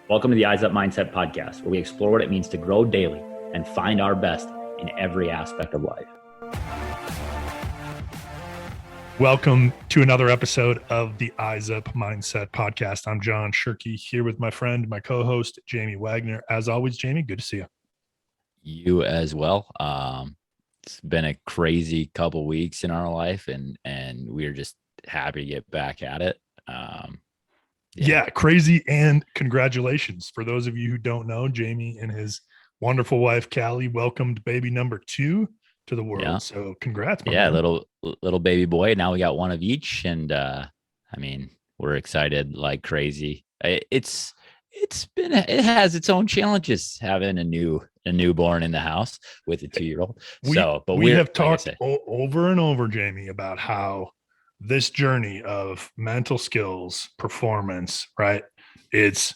Welcome to the Eyes Up Mindset podcast, where we explore what it means to grow daily and find our best in every aspect of life. Welcome to another episode of the Eyes Up Mindset podcast. I'm John Shirkey here with my friend, my co-host, Jamie Wagner. As always, Jamie, good to see you. You as well. It's been a crazy couple weeks in our life, and we're just happy to get back at it. Yeah, crazy, and congratulations. For those of you who don't know, Jamie and his wonderful wife, Callie, welcomed baby number 2 to the world. Yeah. So congrats, my man. little baby boy. Now we got one of each, and we're excited like crazy. It has its own challenges having a newborn in the house with a 2-year-old. We have talked over and over, Jamie, about how this journey of mental skills, performance, right? It's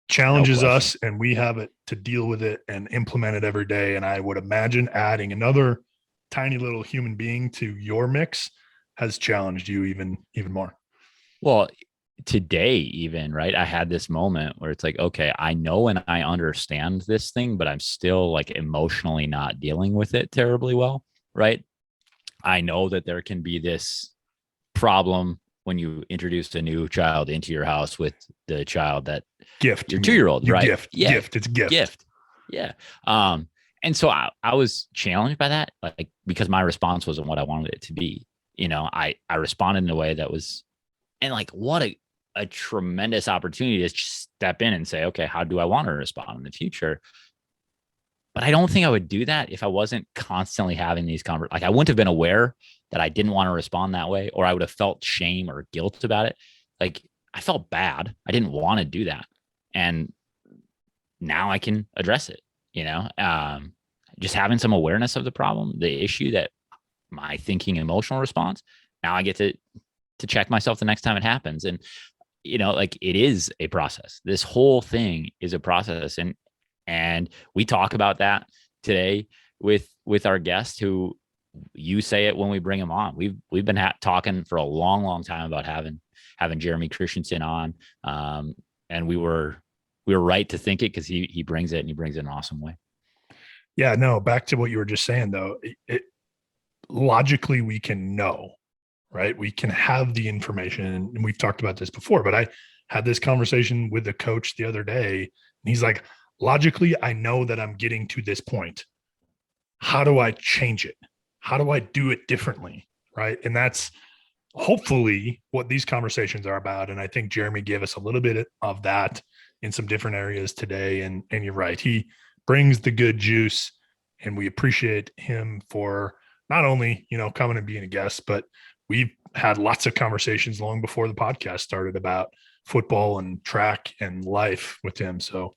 challenges us, and we have it to deal with it and implement it every day. And I would imagine adding another tiny little human being to your mix has challenged you even more. Well, today even, right, I had this moment where it's like, okay, I know and I understand this thing, but I'm still like emotionally not dealing with it terribly well, right? I know that there can be this problem when you introduce a new child into your house with the child that your 2-year-old, right? It's gift. Yeah. And so I was challenged by that, like, because my response wasn't what I wanted it to be. You know, I responded in a way that was, and like, what a tremendous opportunity to just step in and say, okay, how do I want to respond in the future? But I don't think I would do that if I wasn't constantly having these conversations. Like, I wouldn't have been aware that I didn't want to respond that way, or I would have felt shame or guilt about it. Like, I felt bad. I didn't want to do that. And now I can address it, just having some awareness of the problem, the issue, that my thinking emotional response. Now I get to check myself the next time it happens. And, like, it is a process. This whole thing is a process. And we talk about that today with our guest, who, you say it when we bring him on. We've been talking for a long time about having Jeremy Christensen on. And we were right to think it, because he brings it, and he brings it in an awesome way. Yeah, no, back to what you were just saying though, logically we can know, right? We can have the information, and we've talked about this before, but I had this conversation with the coach the other day, and he's like, logically, I know that I'm getting to this point. How do I change it? How do I do it differently? Right. And that's hopefully what these conversations are about. And I think Jeremy gave us a little bit of that in some different areas today. And you're right. He brings the good juice, and we appreciate him for not only, coming and being a guest, but we've had lots of conversations long before the podcast started about football and track and life with him. So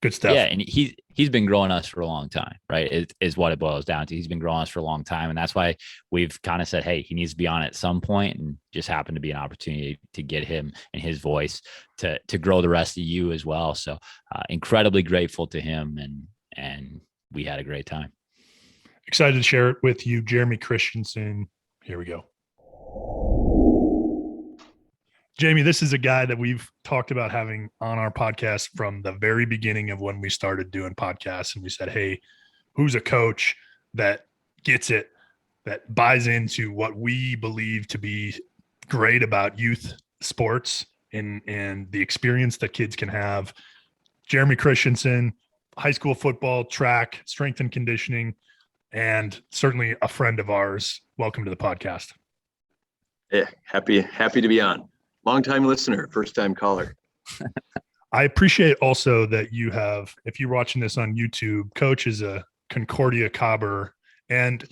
good stuff. Yeah, and he's been growing us for a long time, right? Is what it boils down to. He's been growing us for a long time, and that's why we've kind of said, hey, he needs to be on at some point, and just happened to be an opportunity to get him and his voice to grow the rest of you as well. So incredibly grateful to him, and we had a great time. Excited to share it with you, Jeremy Christensen. Here we go. Jamie, this is a guy that we've talked about having on our podcast from the very beginning of when we started doing podcasts. And we said, hey, who's a coach that gets it, that buys into what we believe to be great about youth sports and the experience that kids can have? Jeremy Christensen, high school football, track, strength and conditioning, and certainly a friend of ours. Welcome to the podcast. Yeah, happy to be on. Long-time listener, first-time caller. I appreciate also that you have, if you're watching this on YouTube, Coach is a Concordia Cobber. And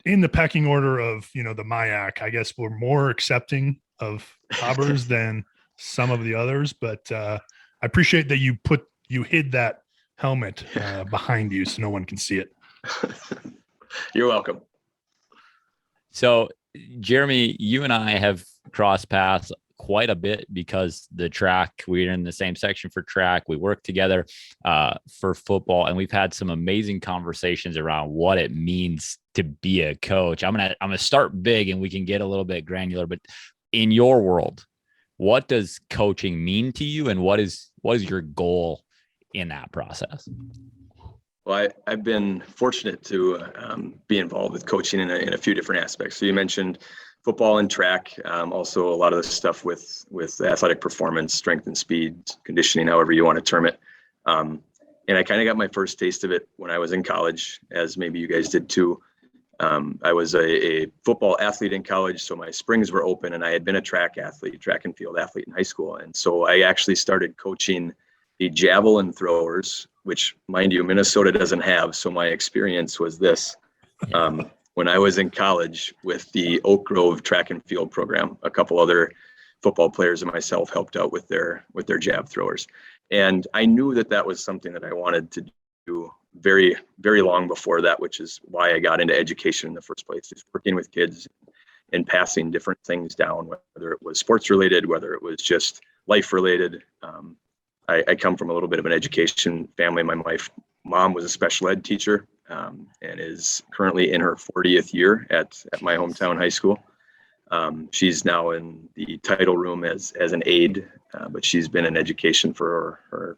in the pecking order of, the MIAC, I guess we're more accepting of Cobbers than some of the others. But I appreciate that you hid that helmet behind you so no one can see it. You're welcome. So, Jeremy, you and I have crossed paths quite a bit, because the track, we're in the same section for track. We work together for football, and we've had some amazing conversations around what it means to be a coach. I'm gonna start big, and we can get a little bit granular, but in your world, what does coaching mean to you, and what is your goal in that process? Well, I've been fortunate to be involved with coaching in a few different aspects. So you mentioned football and track, also a lot of the stuff with athletic performance, strength and speed, conditioning, however you want to term it. And I kind of got my first taste of it when I was in college, as maybe you guys did too. I was a football athlete in college, so my springs were open, and I had been a track and field athlete in high school. And so I actually started coaching the javelin throwers, which, mind you, Minnesota doesn't have. So my experience was this. When I was in college with the Oak Grove track and field program, a couple other football players and myself helped out with their jab throwers. And I knew that was something that I wanted to do very, very long before that, which is why I got into education in the first place, just working with kids and passing different things down, whether it was sports related, whether it was just life related. I come from a little bit of an education family. My mom was a special ed teacher and is currently in her 40th year at my hometown high school. She's now in the title room as an aide, but she's been in education for her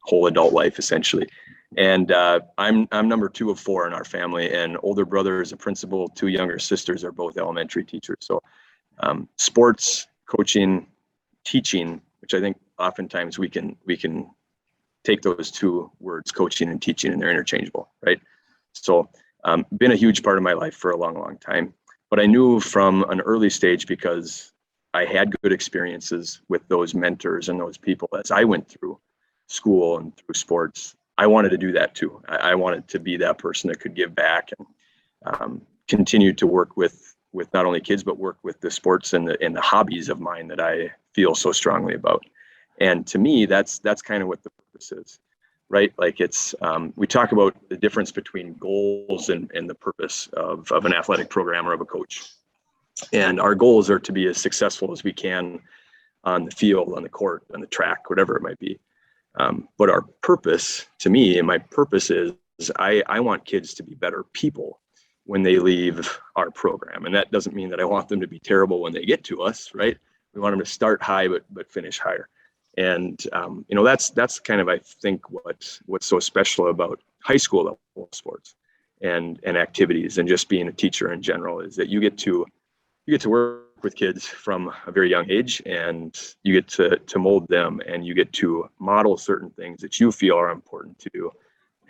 whole adult life, essentially. And I'm number 2 of 4 in our family, and older brother is a principal. 2 younger sisters are both elementary teachers. So sports, coaching, teaching, which I think oftentimes we can take those 2 words, coaching and teaching, and they're interchangeable, right? So been a huge part of my life for a long, long time. But I knew from an early stage, because I had good experiences with those mentors and those people as I went through school and through sports, I wanted to do that too. I wanted to be that person that could give back and continue to work with not only kids, but work with the sports and the hobbies of mine that I feel so strongly about. And to me, that's kind of what the purpose is, right? Like it's, we talk about the difference between goals and the purpose of an athletic program or of a coach. And our goals are to be as successful as we can on the field, on the court, on the track, whatever it might be. But our purpose, to me, and my purpose is I want kids to be better people when they leave our program. And that doesn't mean that I want them to be terrible when they get to us, right? We want them to start high, but finish higher. And, that's kind of, I think, what's so special about high school level sports and activities and just being a teacher in general, is that you get to work with kids from a very young age, and you get to mold them, and you get to model certain things that you feel are important to do.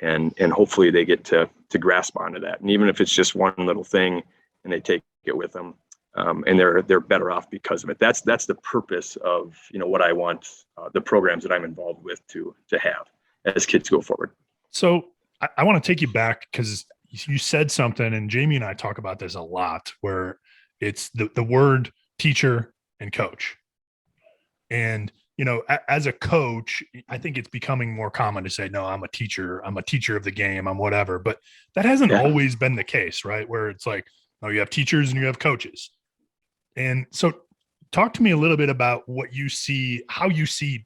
And hopefully they get to grasp onto that. And even if it's just one little thing and they take it with them, and they're better off because of it. That's the purpose of, what I want the programs that I'm involved with to have as kids go forward. So I want to take you back, because you said something, and Jamie and I talk about this a lot, where it's the word teacher and coach. And, as a coach, I think it's becoming more common to say, no, I'm a teacher of the game, I'm whatever. But that hasn't always been the case, right? Where it's like, oh, you have teachers and you have coaches. And so talk to me a little bit about what you see, how you see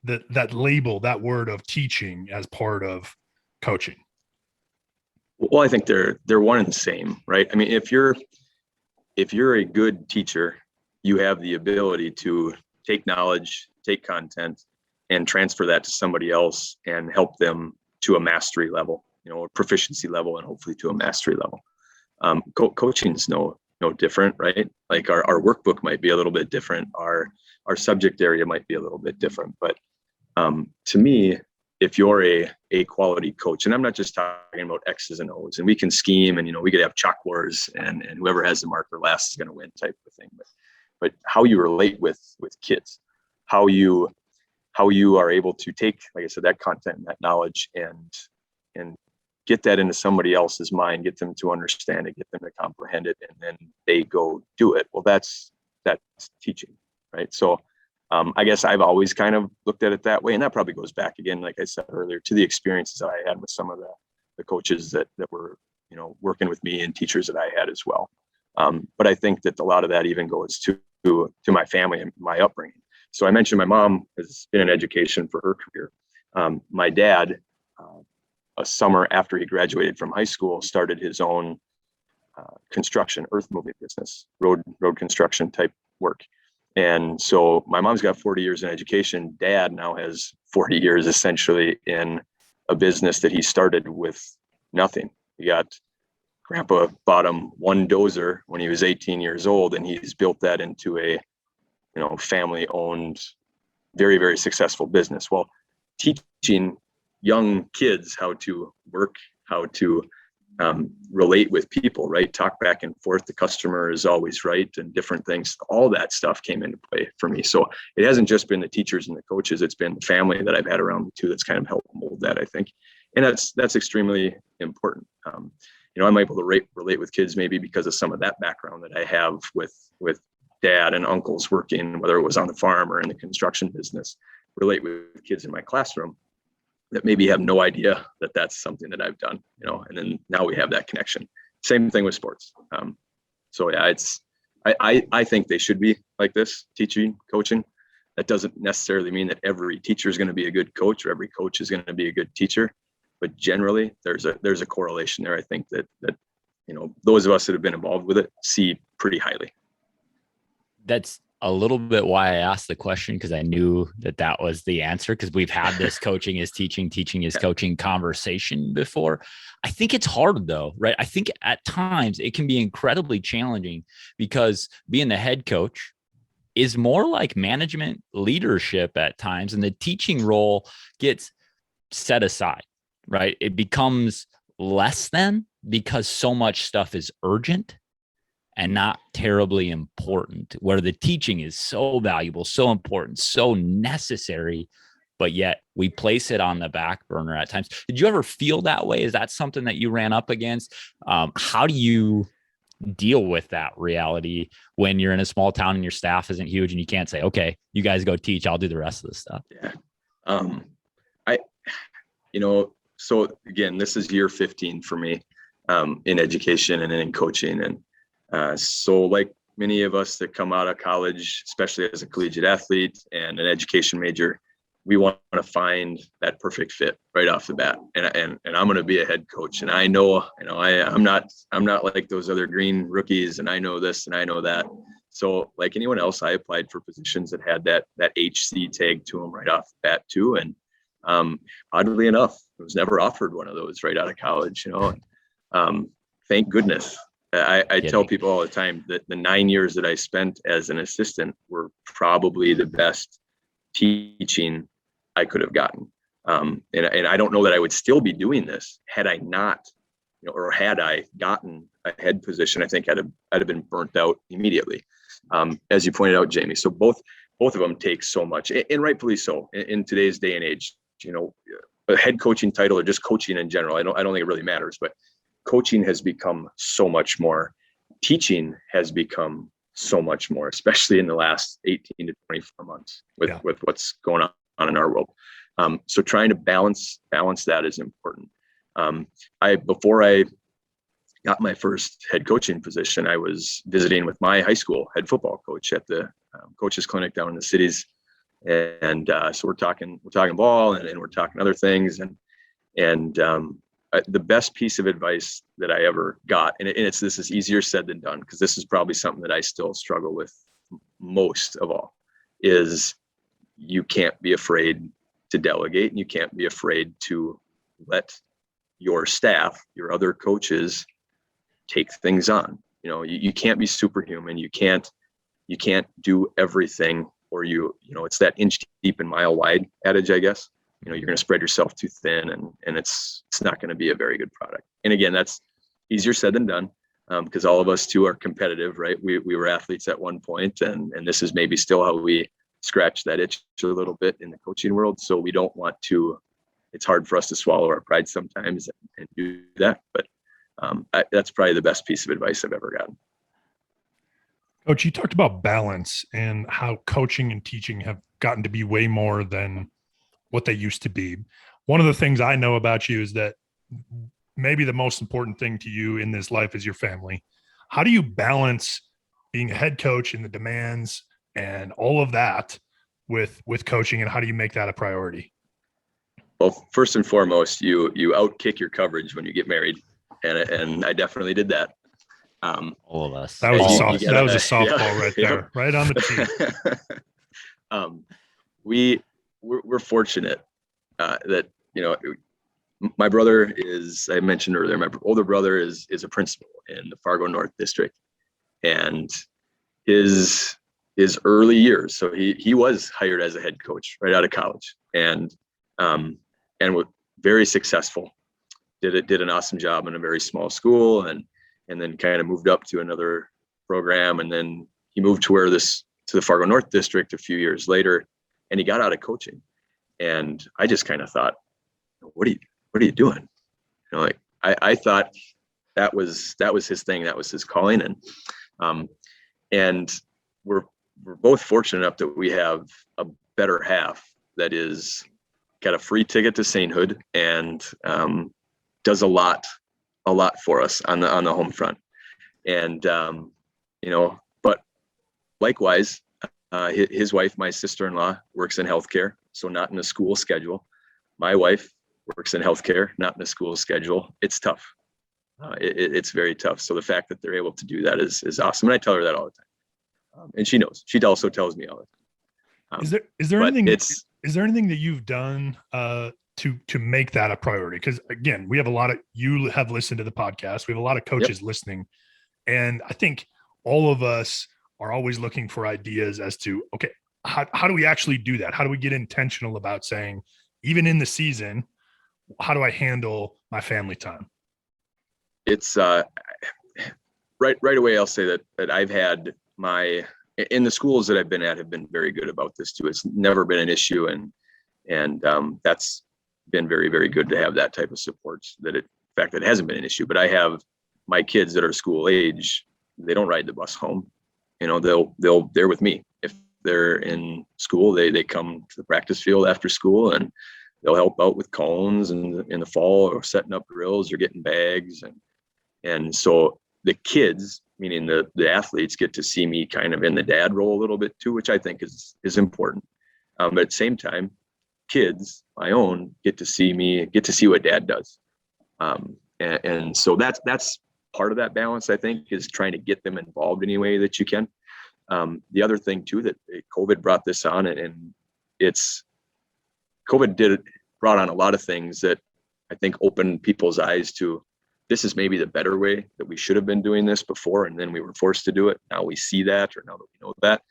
that label, that word of teaching as part of coaching. Well, I think they're one and the same, right? I mean, if you're a good teacher, you have the ability to take knowledge, take content, and transfer that to somebody else and help them to a mastery level, a proficiency level, and hopefully to a mastery level. Coaching's no different, right? Like our workbook might be a little bit different. Our subject area might be a little bit different. But to me, if you're a quality coach, and I'm not just talking about X's and O's, and we can scheme, and we could have chalk wars, and whoever has the marker last is going to win type of thing. But how you relate with kids, how you are able to take, like I said, that content and that knowledge and get that into somebody else's mind, get them to understand it, get them to comprehend it, and then they go do it. Well, that's teaching, right? So I guess I've always kind of looked at it that way. And that probably goes back again, like I said earlier, to the experiences that I had with some of the coaches that were, working with me, and teachers that I had as well. But I think that a lot of that even goes to my family and my upbringing. So I mentioned my mom has been in education for her career. My dad, a summer after he graduated from high school, started his own construction, earth moving business, road construction type work. And so my mom's got 40 years in education. Dad now has 40 years essentially in a business that he started with nothing. He got grandpa bought him one dozer when he was 18 years old, and he's built that into a, family owned, very, very successful business. Well, teaching young kids how to work, how to relate with people, right? Talk back and forth. The customer is always right, and different things. All that stuff came into play for me. So it hasn't just been the teachers and the coaches. It's been the family that I've had around me too that's kind of helped mold that, I think. And that's extremely important. I'm able to relate with kids maybe because of some of that background that I have with dad and uncles working, whether it was on the farm or in the construction business, relate with kids in my classroom that maybe have no idea that that's something that I've done, and then now we have that connection. Same thing with sports. So yeah, I think they should be like this, teaching, coaching. That doesn't necessarily mean that every teacher is going to be a good coach or every coach is going to be a good teacher, but generally there's a correlation there. I think that those of us that have been involved with it see pretty highly. That's a little bit why I asked the question, because I knew that was the answer, because we've had this coaching is teaching, teaching is coaching conversation before. I think it's hard though, right? I think at times it can be incredibly challenging because being the head coach is more like management leadership at times, and the teaching role gets set aside, right? It becomes less than because so much stuff is urgent and not terribly important, where the teaching is so valuable, so important, so necessary, but yet we place it on the back burner at times. Did you ever feel that way? Is that something that you ran up against? How do you deal with that reality when you're in a small town and your staff isn't huge and you can't say, okay, you guys go teach, I'll do the rest of the stuff? Yeah. So again, this is year 15 for me in education and in coaching. And so like many of us that come out of college, especially as a collegiate athlete and an education major, we want to find that perfect fit right off the bat. And I'm going to be a head coach. And I know, I'm not like those other green rookies, and I know this and I know that. So like anyone else, I applied for positions that had that HC tag to them right off the bat too. And oddly enough, I was never offered one of those right out of college, thank goodness. I tell people all the time that the 9 years that I spent as an assistant were probably the best teaching I could have gotten. And I don't know that I would still be doing this had I not, or had I gotten a head position. I think I'd have been burnt out immediately, as you pointed out, Jamie. So both of them take so much, and rightfully so in today's day and age. A head coaching title or just coaching in general, I don't think it really matters, but coaching has become so much more. Teaching has become so much more, especially in the last 18 to 24 months with what's going on in our world. So trying to balance that is important. Before I got my first head coaching position, I was visiting with my high school head football coach at the coaches clinic down in the cities. And so we're talking ball and we're talking other things. And the best piece of advice that I ever got, and this is easier said than done, because this is probably something that I still struggle with most of all, is you can't be afraid to delegate, and you can't be afraid to let your staff, your other coaches, take things on. You can't be superhuman. You can't do everything, or it's that inch deep and mile wide adage, I guess. You're going to spread yourself too thin, and it's not going to be a very good product. And again, that's easier said than done, because all of us too are competitive, right? We were athletes at one point, and this is maybe still how we scratch that itch a little bit in the coaching world. So we don't want to. It's hard for us to swallow our pride sometimes and do that, but that's probably the best piece of advice I've ever gotten. Coach, you talked about balance and how coaching and teaching have gotten to be way more than what they used to be. One of the things I know about you is that maybe the most important thing to you in this life is your family. How do you balance being a head coach and the demands and all of that with coaching, and how do you make that a priority? Well, first and foremost, you outkick your coverage when you get married, and I definitely did that. All of us. That was Yeah, a you soft. gotta- That was a softball yeah, right yep. there, right on the tee. We're fortunate that, you know, my brother is, I mentioned earlier, my older brother is a principal in the Fargo North District, and his early years. So he was hired as a head coach right out of college, and was very successful. Did an awesome job in a very small school, and then kind of moved up to another program, and then he moved to the Fargo North District a few years later, and he got out of coaching. And I just kind of thought, what are you doing? You know, like I thought that was his thing, that was his calling, and we're both fortunate enough that we have a better half that is got a free ticket to sainthood and does a lot for us on the home front. And you know, but likewise, his wife, my sister-in-law, works in healthcare, so not in a school schedule. My wife works in healthcare, not in a school schedule. It's tough. It's very tough. So the fact that they're able to do that is awesome. And I tell her that all the time. And she knows. She also tells me all the time. Is there anything that you've done to make that a priority? Because again, you have listened to the podcast. We have a lot of coaches listening, and I think all of us are always looking for ideas as to, okay, how do we actually do that? How do we get intentional about saying, even in the season, how do I handle my family time? It's right away. I'll say that I've had in the schools that I've been at have been very good about this too. It's never been an issue, and that's been very, very good to have that type of support. In fact, it hasn't been an issue. But I have my kids that are school age. They don't ride the bus home. You know, they're with me. If they're in school, they come to the practice field after school, and they'll help out with cones in the fall, or setting up drills, or getting bags, and so the kids, meaning the athletes, get to see me kind of in the dad role a little bit too, which I think is important. But at the same time, kids, my own, get to see what dad does. And so that's part of that balance, I think, is trying to get them involved any way that you can. The other thing too, that COVID brought this on, and COVID brought on a lot of things that I think opened people's eyes to, this is maybe the better way, that we should have been doing this before, and then we were forced to do it. Now we see that, or now that we know that.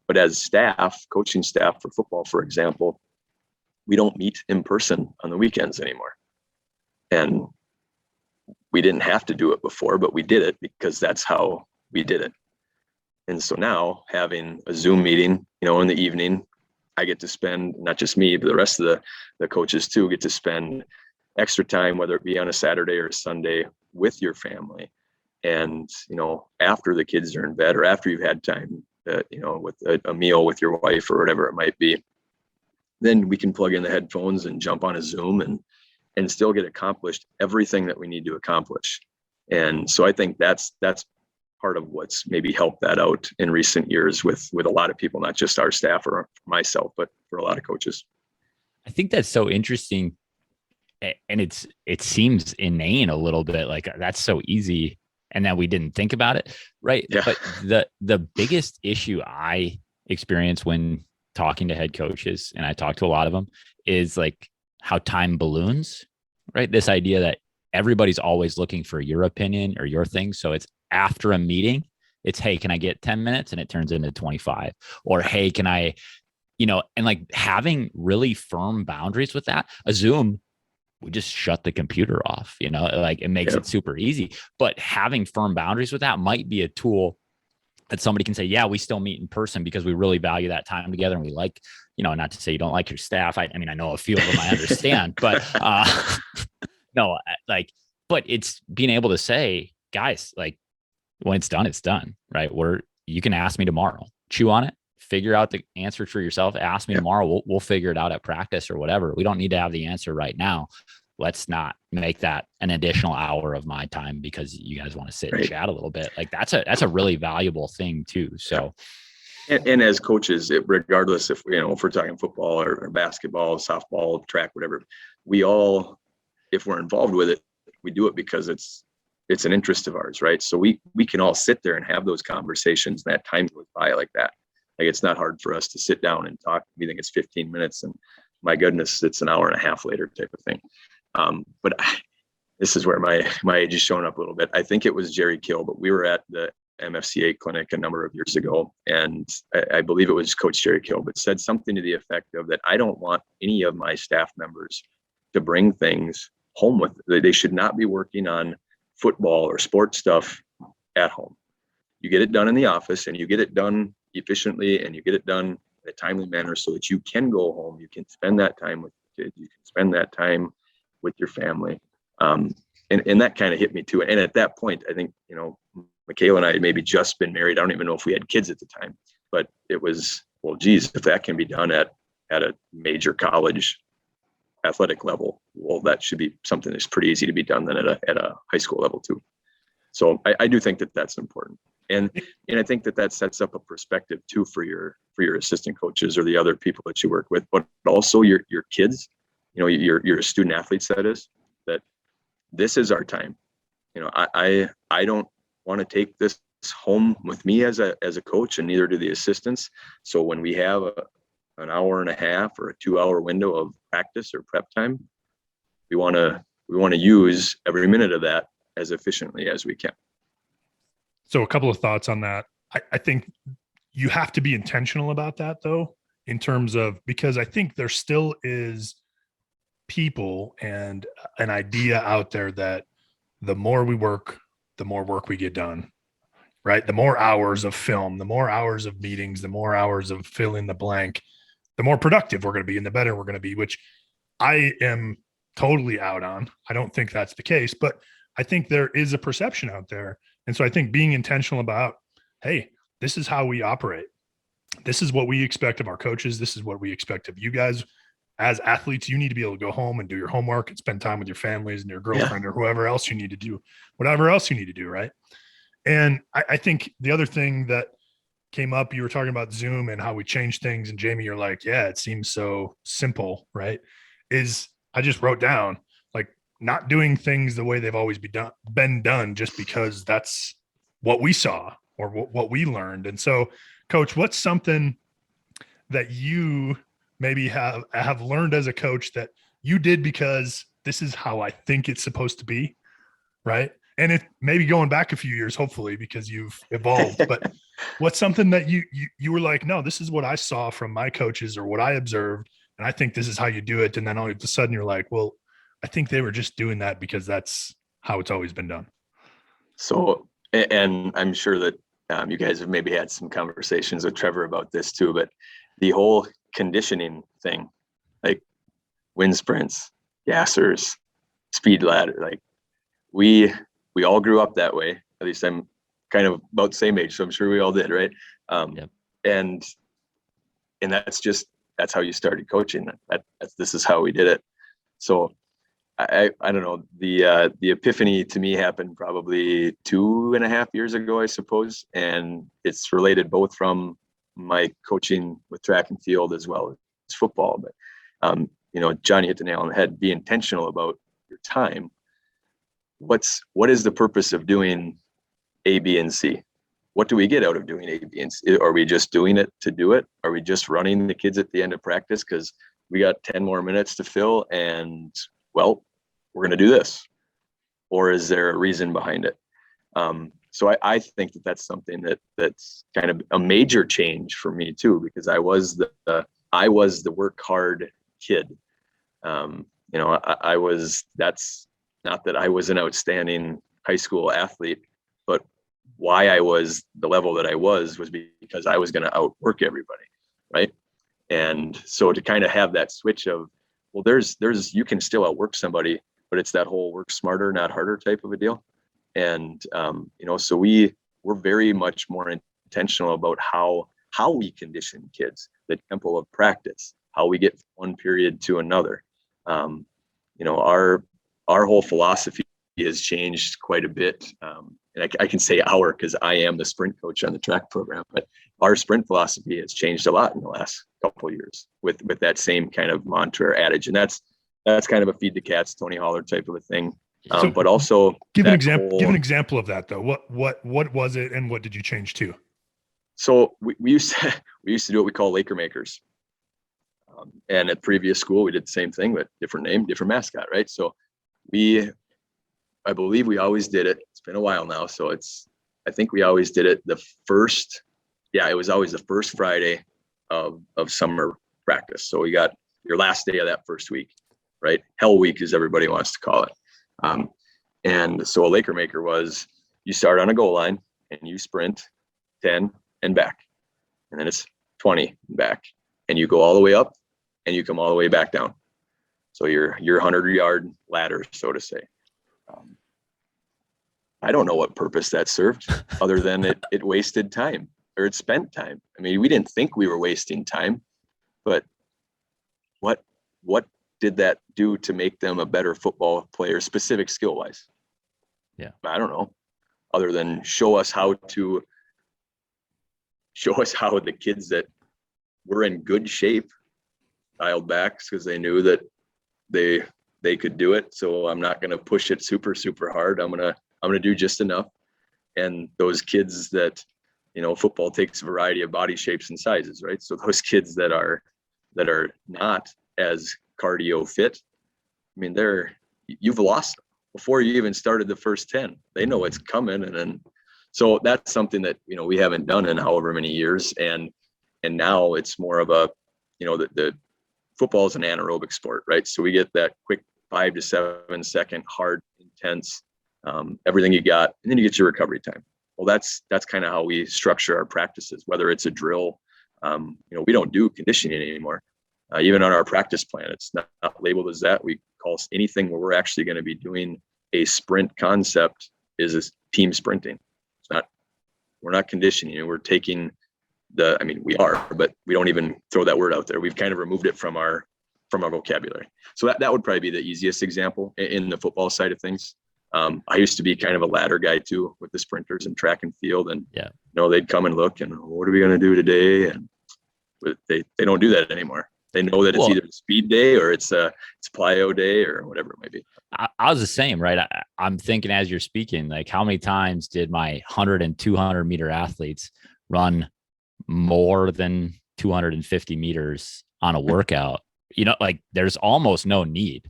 But as staff, coaching staff for football, for example, we don't meet in person on the weekends anymore. And we didn't have to do it before, but we did it because that's how we did it. And so now, having a Zoom meeting, you know, in the evening, I get to spend, not just me, but the rest of the coaches too, get to spend extra time, whether it be on a Saturday or a Sunday, with your family. And, you know, after the kids are in bed, or after you've had time, you know, with a meal with your wife or whatever it might be, then we can plug in the headphones and jump on a Zoom and still get accomplished everything that we need to accomplish. And so I think that's part of what's maybe helped that out in recent years with a lot of people, not just our staff or myself, but for a lot of coaches. I think that's so interesting. And it seems inane a little bit, like that's so easy, and that we didn't think about it, right? Yeah. But the biggest issue I experience when talking to head coaches, and I talk to a lot of them, is like how time balloons, right? This idea that everybody's always looking for your opinion or your thing. So it's after a meeting, it's, hey, can I get 10 minutes? And it turns into 25, or, hey, can I, you know, and like having really firm boundaries with that. A Zoom, we just shut the computer off, you know, like it makes it super easy. But having firm boundaries with that might be a tool that somebody can say, yeah, we still meet in person because we really value that time together. And we like, you know, not to say you don't like your staff. I mean, I know a few of them, I understand, but no, like, but it's being able to say, guys, like, when it's done, right? You can ask me tomorrow, chew on it, figure out the answer for yourself. Ask me tomorrow. We'll figure it out at practice or whatever. We don't need to have the answer right now. Let's not make that an additional hour of my time because you guys want to sit and chat a little bit. Like that's a really valuable thing too. So, and as coaches, regardless if we're talking football or basketball, softball, track, whatever, we all, if we're involved with it, we do it because it's it's an interest of ours, right? So we can all sit there and have those conversations. And that time goes by like that. Like, it's not hard for us to sit down and talk. We think it's 15 minutes, and my goodness, it's an hour and a half later type of thing. This is where my age is showing up a little bit. I think it was Jerry Kill, but we were at the MFCA clinic a number of years ago, and I believe it was Coach Jerry Kill, but said something to the effect of that I don't want any of my staff members to bring things home with. They should not be working on football or sports stuff at home. You get it done in the office, and you get it done efficiently, and you get it done in a timely manner so that you can go home. You can spend that time with the kids. You can spend that time with your family. And that kind of hit me too. And at that point, I think, Michaela and I had maybe just been married. I don't even know if we had kids at the time, but it was, well, geez, if that can be done at a major college athletic level, well, that should be something that's pretty easy to be done then at a high school level too. So I do think that that's important. And I think that sets up a perspective too for your assistant coaches or the other people that you work with, but also your kids, your student athletes, that this is our time. I don't want to take this home with me as a coach, and neither do the assistants. So when we have an hour and a half or a 2-hour window of practice or prep time, we want to use every minute of that as efficiently as we can. So a couple of thoughts on that. I think you have to be intentional about that, though, in terms of, because I think there still is people and an idea out there that the more we work, the more work we get done, right? The more hours of film, the more hours of meetings, the more hours of fill in the blank, the more productive we're going to be and the better we're going to be, which I am totally out on. I don't think that's the case, but I think there is a perception out there. And so I think being intentional about, hey, this is how we operate. This is what we expect of our coaches. This is what we expect of you guys. As athletes, you need to be able to go home and do your homework and spend time with your families and your girlfriend or whoever else you need to do, whatever else you need to do, right? And I think the other thing that came up, you were talking about Zoom and how we change things. And Jamie, you're like, yeah, it seems so simple, right? Is I just wrote down, like, not doing things the way they've always been done just because that's what we saw or what we learned. And so, Coach, what's something that you maybe have learned as a coach that you did because this is how I think it's supposed to be, right? And it maybe going back a few years, hopefully, because you've evolved, but what's something that you were like, no, this is what I saw from my coaches or what I observed, and I think this is how you do it. And then all of a sudden you're like, well, I think they were just doing that because that's how it's always been done. So, and I'm sure that you guys have maybe had some conversations with Trevor about this too, but the whole conditioning thing, like wind sprints, gassers, speed ladder, like we all grew up that way. At least I'm kind of about the same age, so I'm sure we all did, right? Yep. And that's how you started coaching. This is how we did it. So I don't know, the epiphany to me happened probably 2.5 years ago, I suppose, and it's related both from my coaching with track and field as well as football. But Johnny hit the nail on the head. Be intentional about your time. What is the purpose of doing A, B, and C? What do we get out of doing A, B, and C? Are we just doing it to do it? Are we just running the kids at the end of practice because we got 10 more minutes to fill and, well, we're going to do this? Or is there a reason behind it? So I think that's something that's kind of a major change for me too, because I was the work hard kid. That's not that I was an outstanding high school athlete, but why I was the level that I was because I was going to outwork everybody, right? And so to kind of have that switch of, well, there's you can still outwork somebody, but it's that whole work smarter, not harder type of a deal. And so we're very much more intentional about how we condition kids, the tempo of practice, how we get from one period to another. Our whole philosophy has changed quite a bit. And I can say because I am the sprint coach on the track program, but our sprint philosophy has changed a lot in the last couple of years with that same kind of mantra or adage. And that's kind of a feed the cats, Tony Holler type of a thing. But also give an example of that though. What was it and what did you change to? So we used to do what we call Laker makers. And at previous school, we did the same thing, but different name, different mascot, right? So I believe we always did it. It's been a while now. So I think we always did it it was always the first Friday of summer practice. So we got your last day of that first week, right? Hell week, as everybody wants to call it. And so a Laker maker was, you start on a goal line and you sprint 10 and back, and then it's 20 and back, and you go all the way up and you come all the way back down. So your 100-yard ladder, so to say. I don't know what purpose that served other than it wasted time, or it spent time. I mean, we didn't think we were wasting time, but what did that do to make them a better football player, specific skill wise? Yeah. I don't know, other than show us how the kids that were in good shape dialed back, because they knew that they could do it. So I'm not going to push it super, super hard. I'm going to do just enough. And those kids that, football takes a variety of body shapes and sizes, right? So those kids that are not as cardio fit, I mean, you've lost them before you even started the first 10. They know it's coming. And then, so that's something that, we haven't done in however many years. And now it's more of a, the football is an anaerobic sport, right? So we get that quick 5 to 7 second, hard, intense, everything you got, and then you get your recovery time. Well, that's kind of how we structure our practices, whether it's a drill. We don't do conditioning anymore. Even on our practice plan, it's not labeled as that. We call anything where we're actually going to be doing a sprint concept is a team sprinting. We're not conditioning. We're taking we are, but we don't even throw that word out there. We've kind of removed it from our vocabulary. So that would probably be the easiest example in the football side of things. I used to be kind of a ladder guy too with the sprinters and track and field, and they'd come and look and what are we going to do today? And they don't do that anymore. They know that it's either a speed day or it's plyo day or whatever it might be. I was the same, right? I'm thinking as you're speaking, like how many times did my 100 and 200 meter athletes run more than 250 meters on a workout? Like there's almost no need,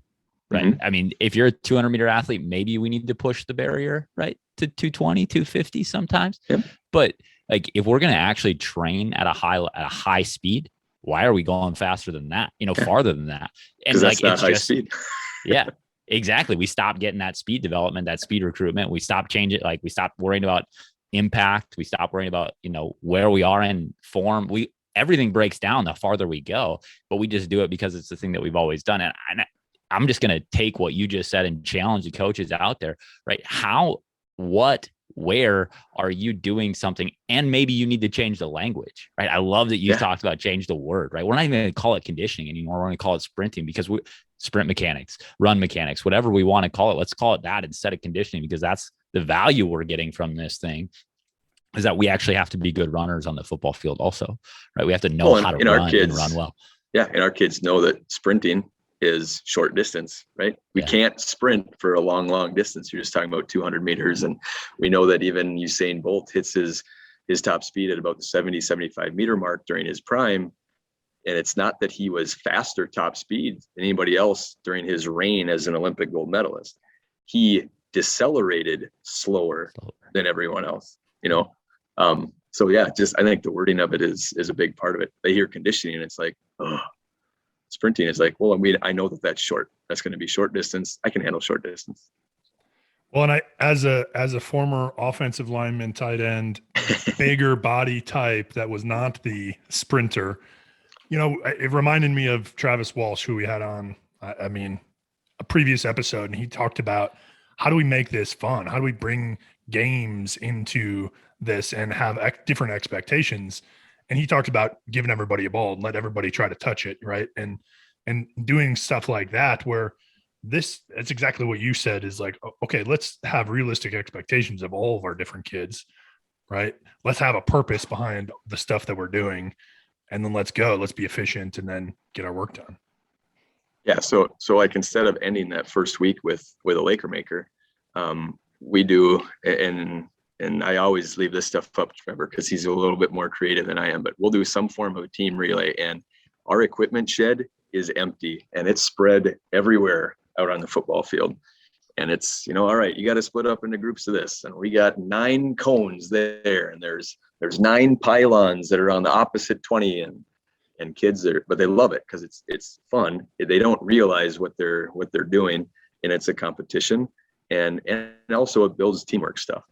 right? Mm-hmm. I mean, if you're a 200 meter athlete, maybe we need to push the barrier, right, to 220, 250 sometimes. Yep. But like if we're going to actually train at a high speed, why are we going faster than that? Farther than that? And like that's not high speed. Yeah, exactly. We stopped getting that speed development, that speed recruitment. We stopped changing. Like we stopped worrying about impact. We stopped worrying about where we are in form. Everything breaks down the farther we go, but we just do it because it's the thing that we've always done. And I'm just going to take what you just said and challenge the coaches out there, right? Where are you doing something? And maybe you need to change the language, right? I love that you talked about change the word, right? We're not even going to call it conditioning anymore. We're going to call it sprinting, because sprint mechanics, run mechanics, whatever we want to call it. Let's call it that instead of conditioning, because that's the value we're getting from this thing, is that we actually have to be good runners on the football field also, right? We have to know how to run and run well. Yeah. And our kids know that sprinting is short distance, right? We can't sprint for a long, long distance. You're just talking about 200 meters. And we know that even Usain Bolt hits his top speed at about the 70, 75 meter mark during his prime. And it's not that he was faster top speed than anybody else during his reign as an Olympic gold medalist. He decelerated slower than everyone else, So yeah, I think the wording of it is a big part of it. They hear conditioning and it's like, oh, sprinting is like, well, I know that's short. That's going to be short distance. I can handle short distance. Well, and as a former offensive lineman, tight end, bigger body type that was not the sprinter, it reminded me of Travis Walsh, who we had on, a previous episode, and he talked about how do we make this fun? How do we bring games into this and have different expectations? And he talked about giving everybody a ball and let everybody try to touch it, right? And doing stuff like that, where that's exactly what you said, is like, okay, let's have realistic expectations of all of our different kids, right? Let's have a purpose behind the stuff that we're doing, and then let's go. Let's be efficient and then get our work done. Yeah. So like instead of ending that first week with a Laker maker, we do, and I always leave this stuff up to Trevor because he's a little bit more creative than I am, but we'll do some form of a team relay, and our equipment shed is empty and it's spread everywhere out on the football field. And it's, all right, you got to split up into groups of this. And we got 9 cones there, and there's 9 pylons that are on the opposite 20, and kids are, but they love it because it's fun. They don't realize what they're doing, and it's a competition, and also it builds teamwork stuff.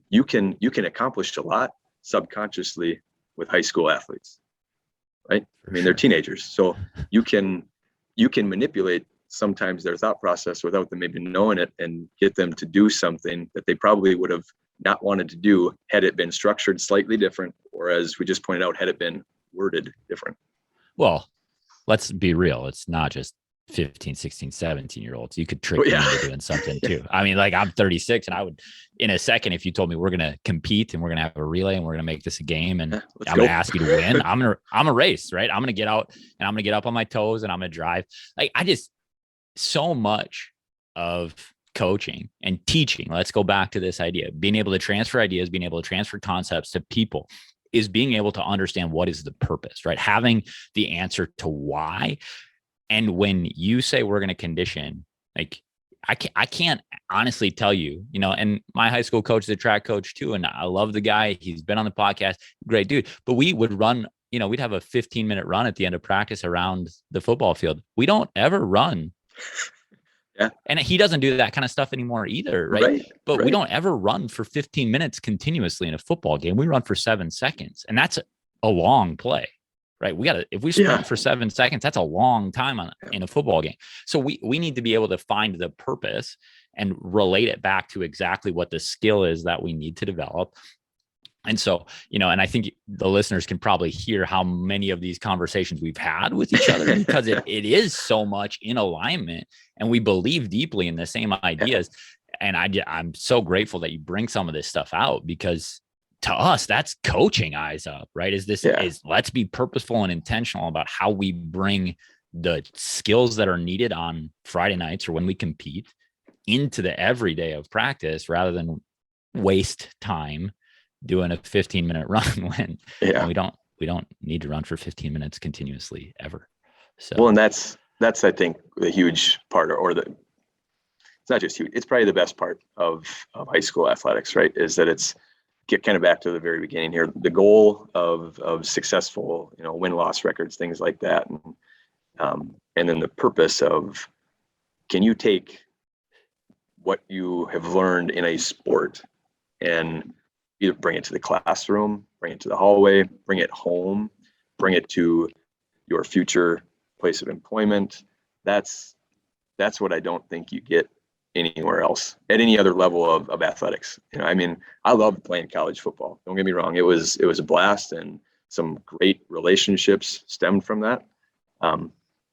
You can accomplish a lot subconsciously with high school athletes, right? I mean, they're teenagers, so you can manipulate sometimes their thought process without them maybe knowing it, and get them to do something that they probably would have not wanted to do had it been structured slightly different, or as we just pointed out, had it been worded different. Well, let's be real. It's not just 15, 16, 17-year-olds. You could trick me into doing something too. I mean, like, I'm 36, and I would, in a second, if you told me we're going to compete and we're going to have a relay and we're going to make this a game and I'm going to ask you to win, I'm a race, right? I'm going to get out and I'm going to get up on my toes and I'm going to drive. Like, so much of coaching and teaching, let's go back to this idea, being able to transfer ideas, being able to transfer concepts to people, is being able to understand what is the purpose, right? Having the answer to why. And when you say we're going to condition, like, I can't honestly tell you, and my high school coach is a track coach too. And I love the guy. He's been on the podcast, great dude, but we would run, we'd have a 15-minute run at the end of practice around the football field. We don't ever run. Yeah. And he doesn't do that kind of stuff anymore either. Right. But we don't ever run for 15 minutes continuously in a football game. We run for 7 seconds, and that's a long play, right? If we sprint for 7 seconds, that's a long time in a football game. So we need to be able to find the purpose and relate it back to exactly what the skill is that we need to develop. And so, and I think the listeners can probably hear how many of these conversations we've had with each other, because it is so much in alignment, and we believe deeply in the same ideas. And I'm so grateful that you bring some of this stuff out, because to us, that's coaching eyes up, right? Is let's be purposeful and intentional about how we bring the skills that are needed on Friday nights or when we compete into the everyday of practice, rather than waste time doing a 15-minute run when we don't need to run for 15 minutes continuously ever. So, well, and that's I think the huge part, it's not just huge, it's probably the best part of high school athletics, right? Is that it's get kind of back to the very beginning here, the goal of successful, win-loss records, things like that. And then the purpose of, can you take what you have learned in a sport and either bring it to the classroom, bring it to the hallway, bring it home, bring it to your future place of employment. That's what I don't think you get anywhere else at any other level of athletics. I mean, I loved playing college football. Don't get me wrong. It was a blast, and some great relationships stemmed from that.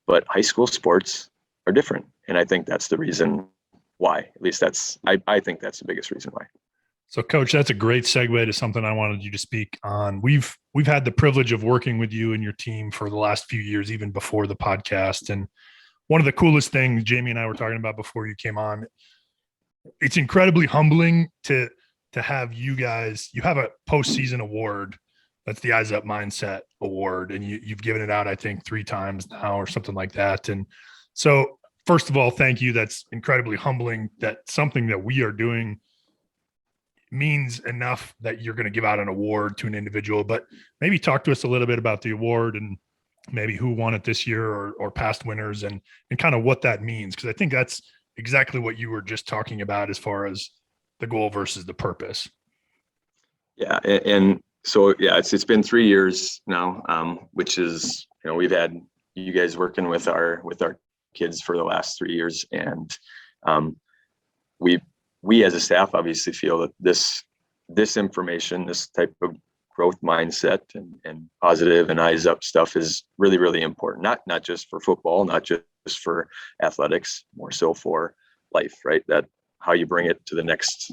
But high school sports are different. And I think that's the reason why. At least I think that's the biggest reason why. So, Coach, that's a great segue to something I wanted you to speak on. We've had the privilege of working with you and your team for the last few years, even before the podcast. And one of the coolest things Jamie and I were talking about before you came on, it's incredibly humbling to have you guys. You have a postseason award. That's the Eyes Up Mindset Award, and you've given it out, I think, 3 times now or something like that. And so, first of all, thank you. That's incredibly humbling. That something that we are doing means enough that you're going to give out an award to an individual. But maybe talk to us a little bit about the award, and maybe who won it this year, or past winners, and kind of what that means. Because I think that's exactly what you were just talking about as far as the goal versus the purpose. Yeah. And so, it's been 3 years now, which is, we've had you guys working with our kids for the last 3 years. And we as a staff obviously feel that this information, this type of growth mindset and positive and eyes up stuff is really, really important. Not just for football, not just for athletics, more so for life, right? That how you bring it to the next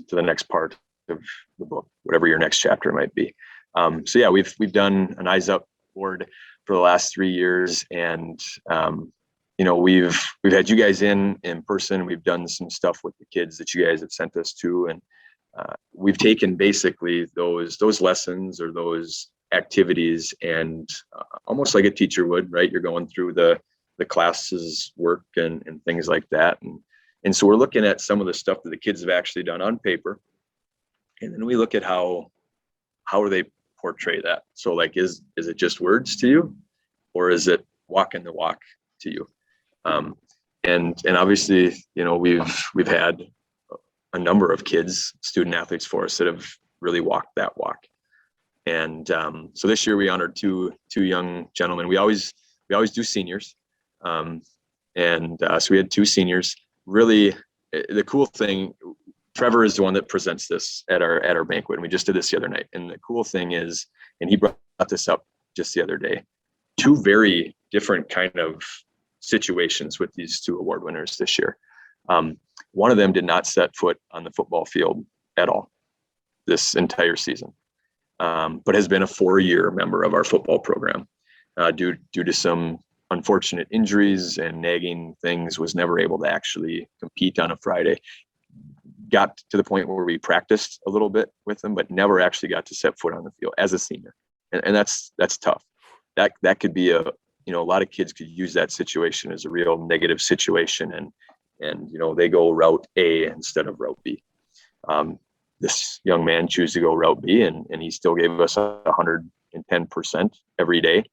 part of the book, whatever your next chapter might be. We've done an eyes up board for the last 3 years, and we've had you guys in person. We've done some stuff with the kids that you guys have sent us to, and we've taken basically those lessons or those activities and almost like a teacher would, right? You're going through the classes work and things like that. And so we're looking at some of the stuff that the kids have actually done on paper. And then we look at how do they portray that? So like, is it just words to you, or is it walking the walk to you? And obviously, we've had a number of kids, student athletes for us that have really walked that walk. And so this year we honored two young gentlemen. We always do seniors. So we had two seniors. Really, the cool thing, Trevor is the one that presents this at our banquet, and we just did this the other night. And the cool thing is, and he brought this up just the other day, two very different kind of situations with these two award winners this year. One of them did not set foot on the football field at all this entire season, but has been a 4-year member of our football program. Due to some unfortunate injuries and nagging things, was never able to actually compete on a Friday. Got to the point where we practiced a little bit with him, but never actually got to set foot on the field as a senior. And that's tough. That could be a lot of kids could use that situation as a real negative situation, and they go route A instead of route B. This young man chose to go route B, and he still gave us 110% every day.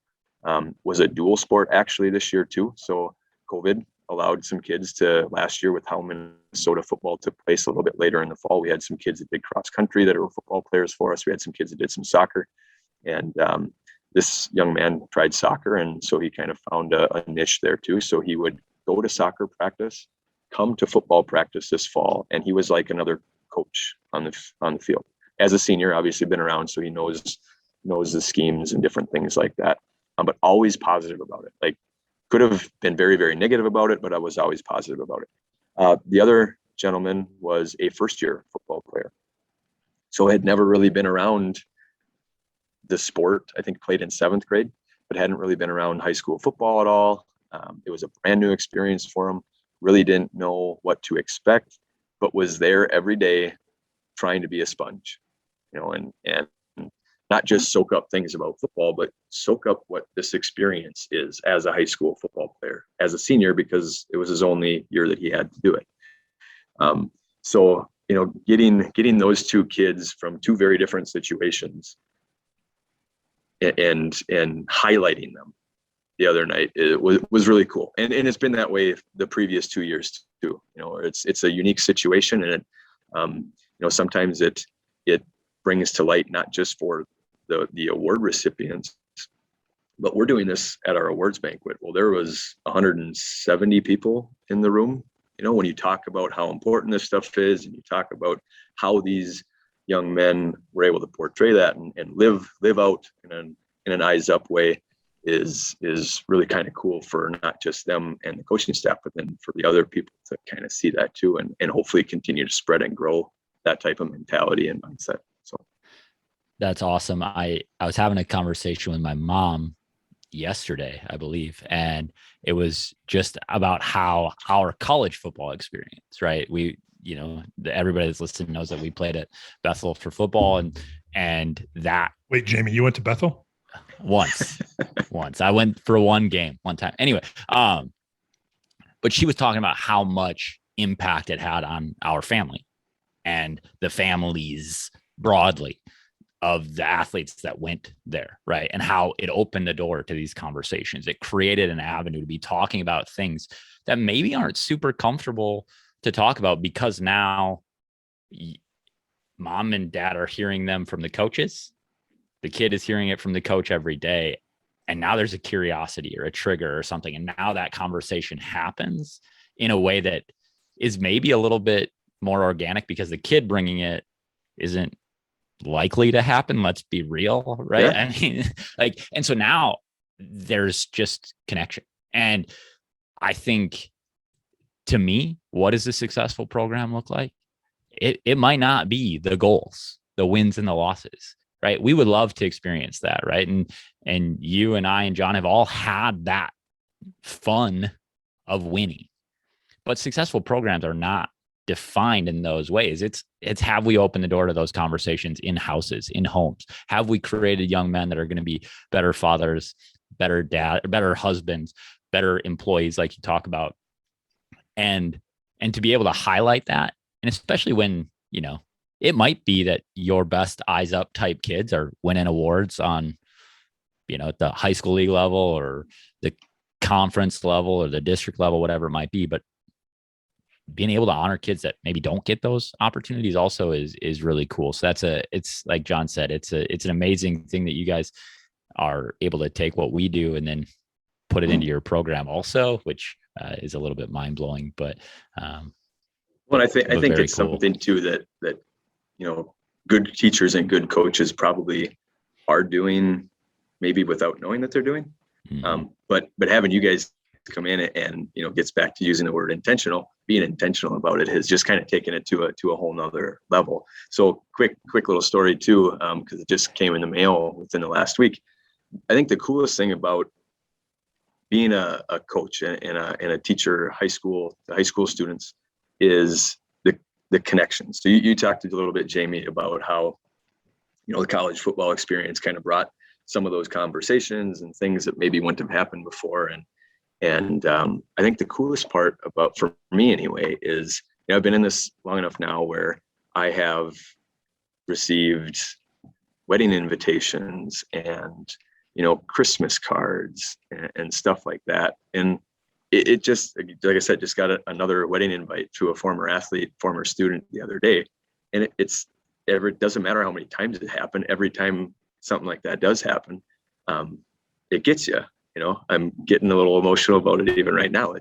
Was a dual sport actually this year too. So COVID allowed some kids to, last year with how Minnesota football took place a little bit later in the fall, we had some kids that did cross country that were football players for us. We had some kids that did some soccer, and this young man tried soccer, and so he kind of found a niche there too. So he would go to soccer practice, come to football practice this fall, and he was like another coach on the field. As a senior, obviously been around, so he knows the schemes and different things like that. But always positive about it. Like, could have been very, very negative about it, but I was always positive about it. The other gentleman was a first-year football player, so had never really been around the sport. I think played in 7th grade, but hadn't really been around high school football at all. It was a brand new experience for him. Really didn't know what to expect, but was there every day trying to be a sponge, and not just soak up things about football, but soak up what this experience is as a high school football player, as a senior, because it was his only year that he had to do it. So, getting those two kids from two very different situations and highlighting them the other night, it was really cool. And it's been that way the previous 2 years too. It's a unique situation, and sometimes it brings to light not just for the award recipients, but we're doing this at our awards banquet. Well, there was 170 people in the room. When you talk about how important this stuff is, and you talk about how these young men were able to portray that and live out in an eyes up way, is really kind of cool for not just them and the coaching staff, but then for the other people to kind of see that too, and hopefully continue to spread and grow that type of mentality and mindset. So that's awesome. I was having a conversation with my mom yesterday, I believe, and it was just about how our college football experience, right? Everybody that's listening knows that we played at Bethel for football, and that. Wait, Jamie, you went to Bethel? Once I went for one game one time. Anyway, but she was talking about how much impact it had on our family and the families broadly of the athletes that went there, right? And how it opened the door to these conversations. It created an avenue to be talking about things that maybe aren't super comfortable to talk about, because now mom and dad are hearing them from the coaches. The kid is hearing it from the coach every day. And now there's a curiosity or a trigger or something. And now that conversation happens in a way that is maybe a little bit more organic, because the kid bringing it isn't likely to happen. Let's be real, right? Yeah. I mean, and so now there's just connection. And I think, to me, what does a successful program look like? It might not be the goals, the wins and the losses, right? We would love to experience that, right? And you and I and John have all had that fun of winning. But successful programs are not defined in those ways. It's have we opened the door to those conversations in houses, in homes? Have we created young men that are going to be better fathers, better dad, better husbands, better employees, like you talk about? And to be able to highlight that, and especially when, you know, it might be that your best eyes up type kids are winning awards on, you know, at the high school league level or the conference level or the district level, whatever it might be. But being able to honor kids that maybe don't get those opportunities also is really cool. So it's like John said, it's an amazing thing that you guys are able to take what we do and then put it into your program also, which is a little bit mind blowing. But well, I think it's cool. something too that you know, good teachers and good coaches probably are doing, maybe without knowing that they're doing. Mm-hmm. But having you guys come in and, you know, gets back to using the word intentional, being intentional about it has just kind of taken it to a whole nother level. So quick little story too, because it just came in the mail within the last week. I think the coolest thing about being a coach and a teacher, high school students, is the connections. So you talked a little bit, Jamie, about how, you know, the college football experience kind of brought some of those conversations and things that maybe wouldn't have happened before. And I think the coolest part about, for me anyway, is, you know, I've been in this long enough now where I have received wedding invitations and, you know, Christmas cards and stuff like that. And it just, like I said, just got another wedding invite to a former athlete, former student the other day. And it doesn't matter how many times it happened. Every time something like that does happen, it gets you. You know, I'm getting a little emotional about it even right now.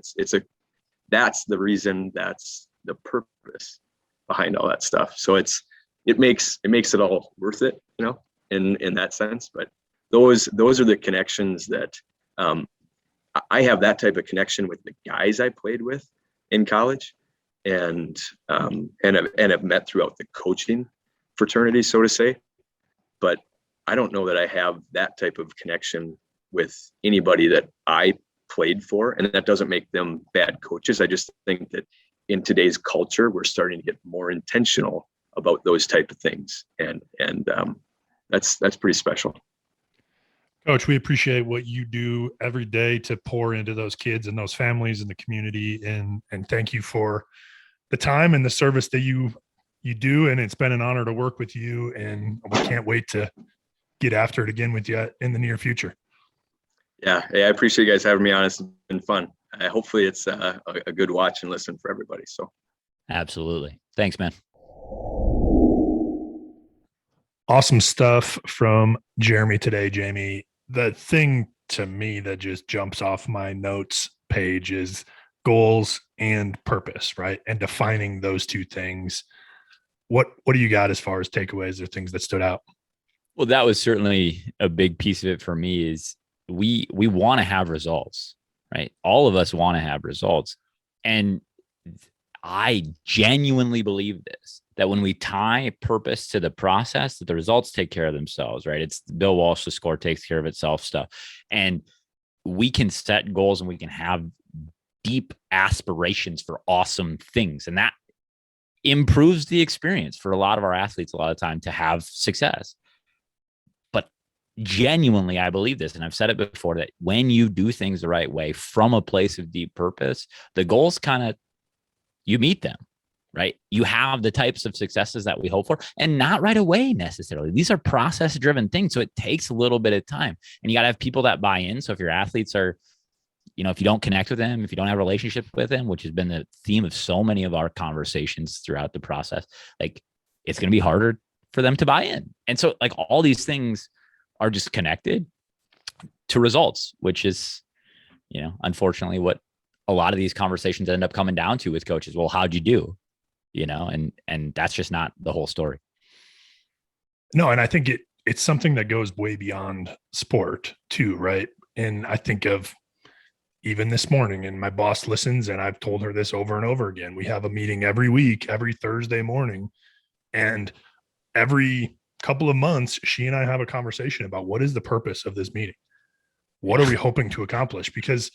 That's the reason, that's the purpose behind all that stuff. So it makes it all worth it, you know, in that sense. But those are the connections that I have, that type of connection with the guys I played with in college and have met throughout the coaching fraternity, so to say. But I don't know that I have that type of connection with anybody that I played for, and that doesn't make them bad coaches. I just think that in today's culture, we're starting to get more intentional about those type of things, and that's pretty special. Coach, we appreciate what you do every day to pour into those kids and those families and the community, and thank you for the time and the service that you do. And it's been an honor to work with you, and we can't wait to get after it again with you in the near future. Yeah, I appreciate you guys having me on. It's been fun. Hopefully it's a good watch and listen for everybody. So absolutely. Thanks, man. Awesome stuff from Jeremy today, Jamie. The thing to me that just jumps off my notes page is goals and purpose, right? And defining those two things. What do you got as far as takeaways or things that stood out? Well, that was certainly a big piece of it for me. Is we want to have results, right? All of us want to have results. And I genuinely believe this, that when we tie purpose to the process, that the results take care of themselves, right? It's Bill Walsh, the score takes care of itself stuff. And we can set goals and we can have deep aspirations for awesome things. And that improves the experience for a lot of our athletes a lot of time to have success. But genuinely, I believe this, and I've said it before, that when you do things the right way from a place of deep purpose, the goals kind of, you meet them, right? You have the types of successes that we hope for, and not right away necessarily. These are process-driven things, so it takes a little bit of time, and you got to have people that buy in. So if your athletes are, you know, if you don't connect with them, if you don't have a relationship with them, which has been the theme of so many of our conversations throughout the process, like, it's going to be harder for them to buy in. And so, like, all these things are just connected to results, which is, you know, unfortunately what a lot of these conversations end up coming down to with coaches. Well, how'd you do? You know, and that's just not the whole story. No, and I think it's something that goes way beyond sport too, right? And I think of even this morning, and my boss listens, and I've told her this over and over again. We have a meeting every week, every Thursday morning, and every couple of months, she and I have a conversation about what is the purpose of this meeting? What are we hoping to accomplish? Because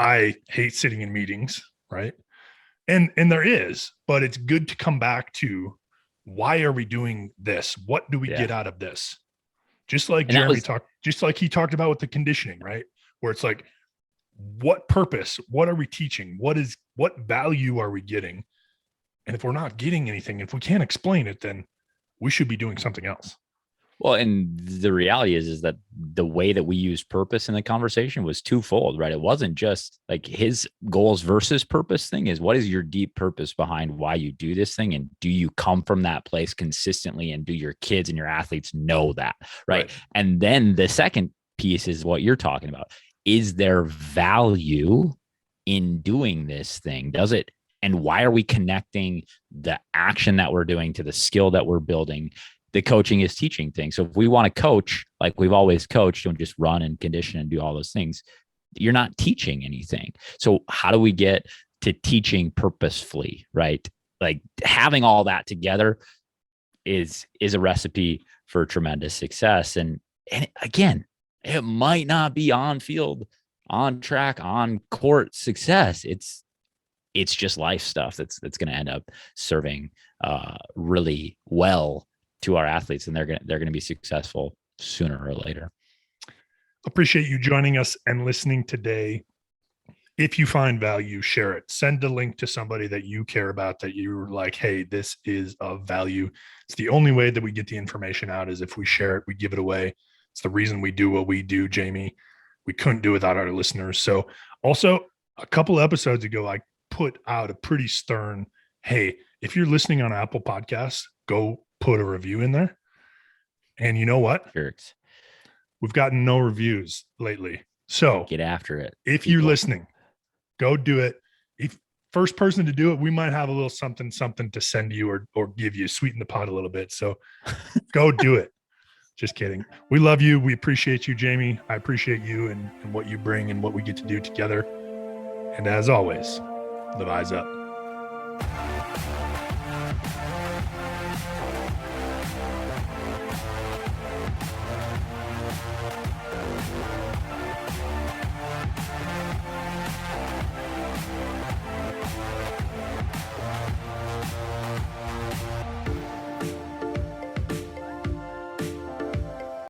I hate sitting in meetings, right? And there is, but it's good to come back to, why are we doing this? What do we get out of this? Just like Jeremy talked, just like he talked about with the conditioning, right? Where it's like, what purpose? What are we teaching? What value are we getting? And if we're not getting anything, if we can't explain it, then we should be doing something else. Well, and the reality is that the way that we used purpose in the conversation was twofold, right? It wasn't just like his goals versus purpose thing. Is what is your deep purpose behind why you do this thing? And do you come from that place consistently? And do your kids and your athletes know that, right? And then the second piece is what you're talking about. Is there value in doing this thing? Does it? And why are we connecting the action that we're doing to the skill that we're building? The coaching is teaching things. So if we want to coach, like we've always coached, don't just run and condition and do all those things, you're not teaching anything. So how do we get to teaching purposefully, right? Like having all that together is a recipe for tremendous success. And again, it might not be on field, on track, on court success. It's just life stuff that's going to end up serving really well to our athletes, and they're going to be successful sooner or later. Appreciate you joining us and listening today. If you find value, share it. Send a link to somebody that you care about, that you're like, hey, this is of value. It's the only way that we get the information out, is if we share it, we give it away. It's the reason we do what we do, Jamie. We couldn't do without our listeners. So also, a couple episodes ago, I put out a pretty stern, hey, if you're listening on Apple Podcasts, go put a review in there. And you know what? Jerks. We've gotten no reviews lately. So get after it. If you're listening, go do it. If first person to do it, we might have a little something to send you or give you, sweeten the pot a little bit. So go do it. Just kidding. We love you. We appreciate you, Jamie. I appreciate you and what you bring and what we get to do together. And as always, Levi's up.